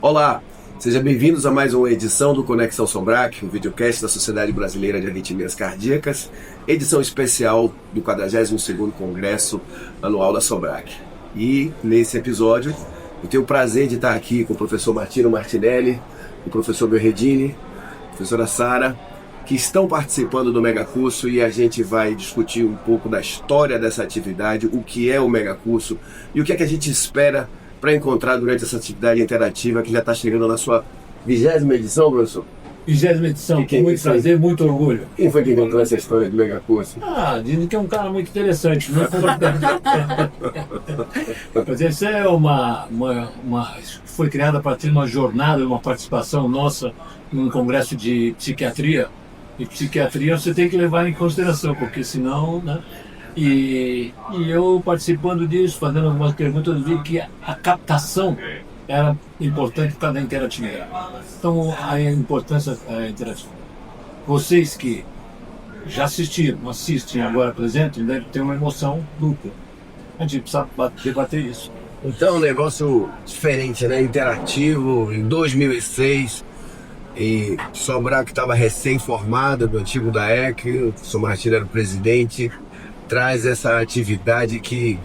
Olá, sejam bem-vindos a mais uma edição do Conexão Sombrac, o videocast da Sociedade Brasileira de Arritmias Cardíacas, edição especial do 42º Congresso Anual da Sombrac. E nesse episódio eu tenho o prazer de estar aqui com o professor Martino Martinelli, o professor Berredini, a professora Sara, que estão participando do Megacurso, e a gente vai discutir um pouco da história dessa atividade, o que é o Megacurso e o que é que a gente espera para encontrar durante essa atividade interativa que já está chegando na sua 20ª edição, professor? 20ª edição, com muito prazer, muito orgulho. Quem foi que inventou essa história do Megacurso? Dizem que é um cara muito interessante, né? Mas essa é foi criada a partir de uma jornada, uma participação nossa em um congresso de psiquiatria. E psiquiatria você tem que levar em consideração, porque senão, né? E eu participando disso, fazendo algumas perguntas, eu vi que a captação era importante para a interatividade. Então, a importância da interatividade. Vocês que já assistiram, assistem agora presente, devem ter uma emoção dupla. A gente precisa debater isso. Então, um negócio diferente, né? Interativo, em 2006, e Sombrac estava recém-formada do antigo DAEC, o professor Martino era o presidente, traz essa atividade que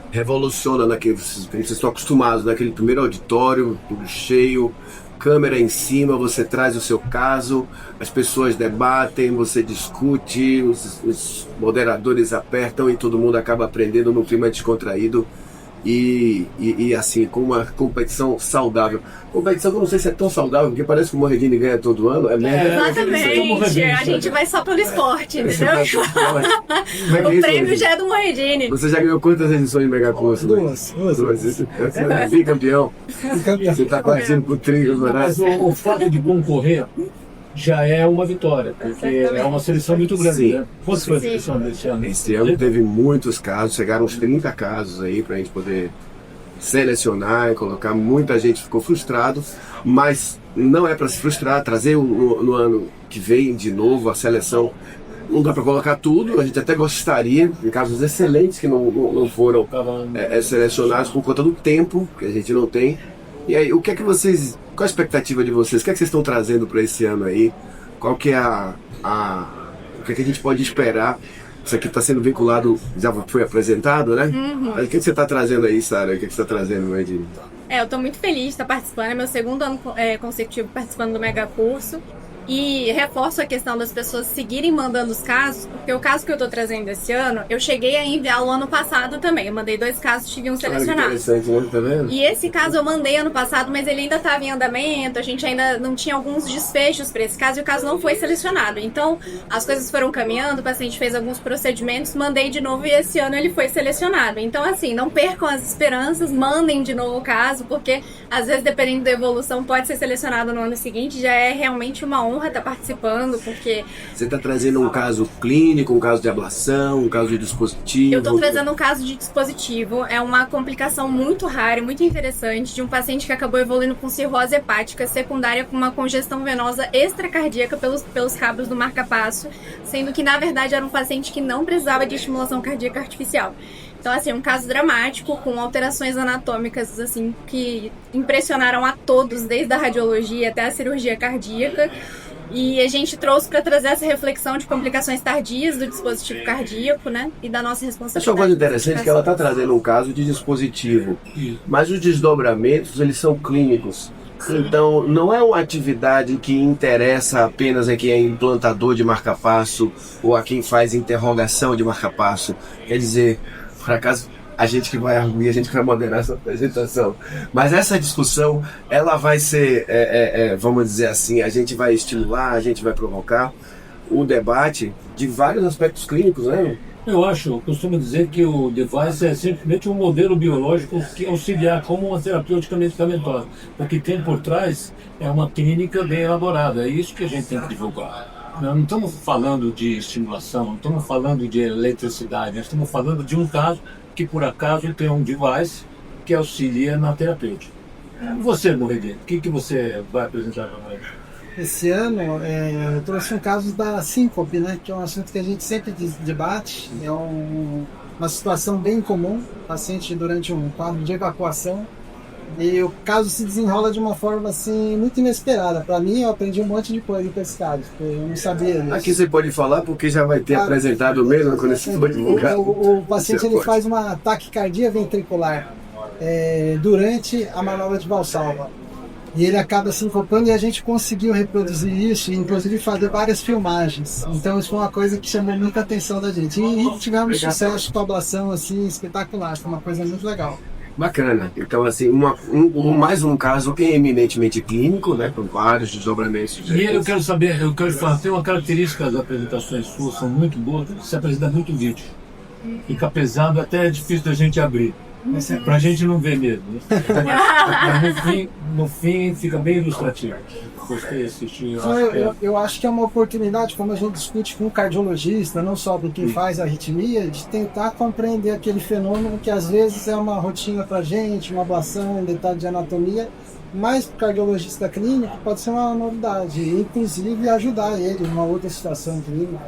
revoluciona naquele, vocês estão acostumados, naquele primeiro auditório, tudo cheio, câmera em cima, você traz o seu caso, as pessoas debatem, você discute, os moderadores apertam e todo mundo acaba aprendendo num clima descontraído e assim, com uma competição saudável. Competição que eu não sei se é tão saudável, porque parece que o Morredini ganha todo ano. Exatamente, a gente vai só pelo esporte, entendeu? O prêmio já é do Morredini. Você já ganhou quantas edições de Megacurso? Duas. Você é bicampeão. Você está partindo pro trio, mas o fato de concorrer já é uma vitória, porque é uma seleção muito grande. Sim. Né? Quantas foi a seleção desse ano? Esse ano teve muitos casos, chegaram uns 30 casos aí pra gente poder selecionar e colocar. Muita gente ficou frustrado, mas não é para se frustrar, trazer no ano que vem de novo a seleção. Não dá para colocar tudo, a gente até gostaria, em casos excelentes que não foram selecionados por conta do tempo que a gente não tem. E aí, o que é que vocês, qual a expectativa de vocês? O que é que vocês estão trazendo para esse ano aí? Qual que é o que é que a gente pode esperar? Isso aqui está sendo vinculado, já foi apresentado, né? Uhum. Mas o que você está trazendo aí, Sara? O que você está trazendo aí de... Eu estou muito feliz de estar participando, é meu segundo ano consecutivo participando do Megacurso. E reforço a questão das pessoas seguirem mandando os casos, porque o caso que eu estou trazendo esse ano, eu cheguei a enviar o ano passado também. Eu mandei 2 casos, tive um selecionado. Interessante, né? Tá vendo? E esse caso eu mandei ano passado, mas ele ainda estava em andamento, a gente ainda não tinha alguns desfechos para esse caso e o caso não foi selecionado. Então, as coisas foram caminhando, o paciente fez alguns procedimentos, mandei de novo e esse ano ele foi selecionado. Então, assim, não percam as esperanças, mandem de novo o caso, porque às vezes, dependendo da evolução, pode ser selecionado no ano seguinte, já é realmente uma honra estar participando, porque... Você está trazendo um caso clínico, um caso de ablação, um caso de dispositivo? Eu estou trazendo um caso de dispositivo, é uma complicação muito rara e muito interessante de um paciente que acabou evoluindo com cirrose hepática secundária com uma congestão venosa extracardíaca pelos cabos do marca-passo, sendo que na verdade era um paciente que não precisava de estimulação cardíaca artificial. Então, assim, um caso dramático, com alterações anatômicas, assim, que impressionaram a todos, desde a radiologia até a cirurgia cardíaca. E a gente trouxe para trazer essa reflexão de complicações tardias do dispositivo cardíaco, né? E da nossa responsabilidade. Acho uma coisa interessante que ela está trazendo um caso de dispositivo, mas os desdobramentos, eles são clínicos. Então, não é uma atividade que interessa apenas a quem é implantador de marca-passo ou a quem faz interrogação de marca-passo. Quer dizer, por acaso, a gente que vai arguir, a gente que vai moderar essa apresentação. Mas essa discussão, ela vai ser, vamos dizer assim, a gente vai estimular, a gente vai provocar o debate de vários aspectos clínicos, né? Eu costumo dizer que o device é simplesmente um modelo biológico que auxiliar como uma terapêutica medicamentosa. O que tem por trás é uma clínica bem elaborada, é isso que a gente tem que divulgar. Nós não estamos falando de estimulação, não estamos falando de eletricidade, nós estamos falando de um caso que por acaso tem um device que auxilia na terapêutica. Você, Morredini, o que você vai apresentar para nós? Esse ano eu trouxe um caso da síncope, né, que é um assunto que a gente sempre debate, é uma situação bem comum, paciente durante um quadro de evacuação E o caso se desenrola de uma forma assim muito inesperada. Para mim, eu aprendi um monte de coisa com esse caso, porque eu não sabia disso. Aqui você pode falar porque já vai ter apresentado mesmo quando esse for divulgado. O paciente ele faz uma taquicardia ventricular durante a manobra de Valsalva. E ele acaba sincopando e a gente conseguiu reproduzir isso e inclusive fazer várias filmagens. Então isso foi uma coisa que chamou muita atenção da gente. E tivemos sucesso com a ablação assim, espetacular, foi uma coisa muito legal. Bacana. Então, assim, mais um caso que é eminentemente clínico, né? Com vários desdobramentos. E eu quero saber, eu quero falar, tem uma característica das apresentações suas, são muito boas, você apresenta muito vídeo. Fica pesado, até é difícil da gente abrir. Pra gente não ver mesmo. Mas no fim fica bem ilustrativo. Gostei de assistir. Eu acho que é uma oportunidade, como a gente discute com o cardiologista, não só com quem faz a arritmia, de tentar compreender aquele fenômeno que às vezes é uma rotina pra gente, uma ablação, um detalhe de anatomia, mas para o cardiologista clínico pode ser uma novidade, inclusive ajudar ele numa outra situação clínica.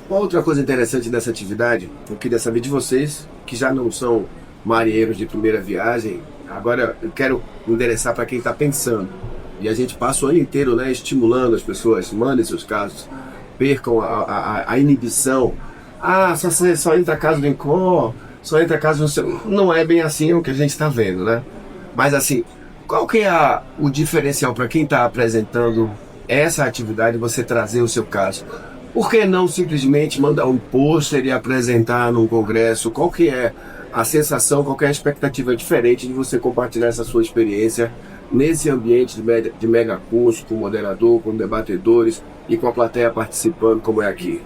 Uma outra coisa interessante dessa atividade, eu queria saber de vocês, que já não são marinheiros de primeira viagem, agora eu quero endereçar para quem está pensando. E a gente passa o ano inteiro, né, estimulando as pessoas, mandem seus casos, percam a inibição. Só entra caso do INCOR, só entra caso do seu... Não é bem assim o que a gente está vendo, né? Mas assim, qual que é o diferencial para quem está apresentando essa atividade, você trazer o seu caso? Por que não simplesmente mandar um pôster e apresentar num congresso? Qual que é a sensação, qual que é a expectativa diferente de você compartilhar essa sua experiência nesse ambiente de mega curso, com moderador, com debatedores e com a plateia participando, como é aqui?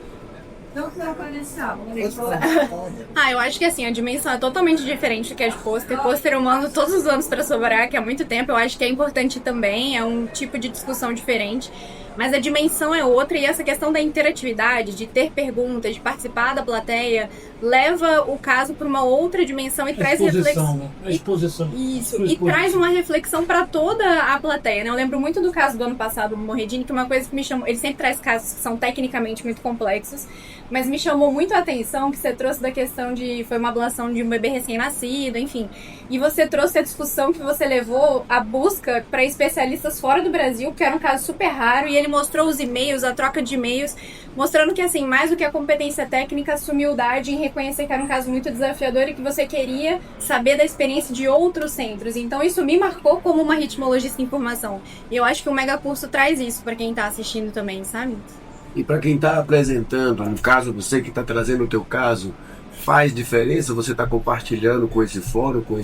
Eu acho que assim, a dimensão é totalmente diferente do que é de pôster. Pôster eu mando todos os anos para Sobrar, que há muito tempo, eu acho que é importante também, é um tipo de discussão diferente. Mas a dimensão é outra e essa questão da interatividade, de ter perguntas, de participar da plateia, leva o caso para uma outra dimensão e traz reflexão. Né? A exposição. Isso, e traz uma reflexão para toda a plateia. Né? Eu lembro muito do caso do ano passado, do Morredini, que uma coisa que me chamou... Ele sempre traz casos que são tecnicamente muito complexos, mas me chamou muito a atenção que você trouxe da questão de... Foi uma ablação de um bebê recém-nascido, enfim. E você trouxe a discussão que você levou a busca para especialistas fora do Brasil, que era um caso super raro, e ele mostrou os e-mails, a troca de e-mails, mostrando que, assim, mais do que a competência técnica, a sua humildade em reconhecer que era um caso muito desafiador e que você queria saber da experiência de outros centros. Então, isso me marcou como uma ritmologista em formação. E eu acho que o Mega Curso traz isso para quem está assistindo também, sabe? E para quem está apresentando, no caso, você que está trazendo o teu caso, faz diferença você está compartilhando com esse fórum, com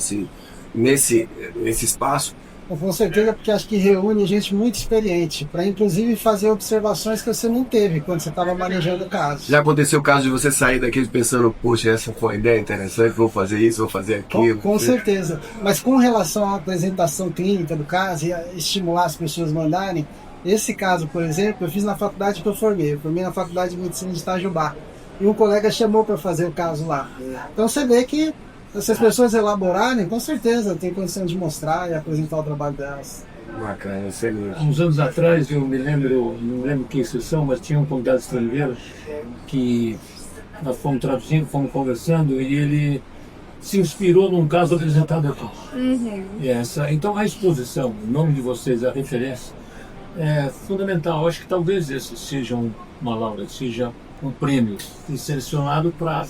nesse espaço? Com certeza, porque acho que reúne gente muito experiente, para inclusive fazer observações que você não teve quando você estava manejando o caso. Já aconteceu o caso de você sair daqui pensando, poxa, essa foi uma ideia interessante, vou fazer isso, vou fazer aquilo? Com certeza. Mas com relação à apresentação clínica do caso e a estimular as pessoas a mandarem, esse caso, por exemplo, eu fiz na faculdade que eu formei na Faculdade de Medicina de Itajubá. E um colega chamou para fazer o caso lá. Então você vê que se as pessoas elaborarem, com certeza tem condição de mostrar e apresentar o trabalho delas. Bacana, excelente. Uns anos atrás, eu me lembro, não lembro que exceção, mas tinha um convidado estrangeiro que nós fomos traduzindo, fomos conversando e ele se inspirou num caso apresentado aqui. Então a exposição, o nome de vocês, a referência, é fundamental. Acho que talvez esse seja uma laurea, seja um prêmio selecionado para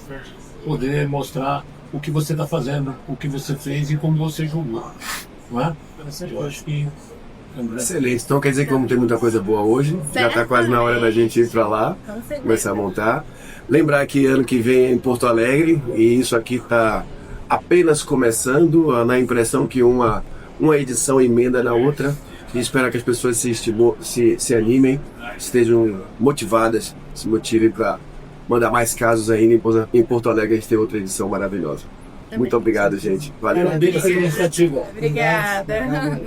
poder mostrar o que você está fazendo, o que você fez e como você julgou. Não é? Eu acho que... Excelente. Então quer dizer que vamos ter muita coisa boa hoje. Já está quase na hora da gente ir para lá, começar a montar. Lembrar que ano que vem é em Porto Alegre e isso aqui está apenas começando, na impressão que uma edição emenda na outra. E espero que as pessoas se animem, estejam motivadas, se motivem para mandar mais casos ainda em Porto Alegre. A gente tem outra edição maravilhosa. Muito obrigado, gente. Valeu. Parabéns pela iniciativa. Obrigada.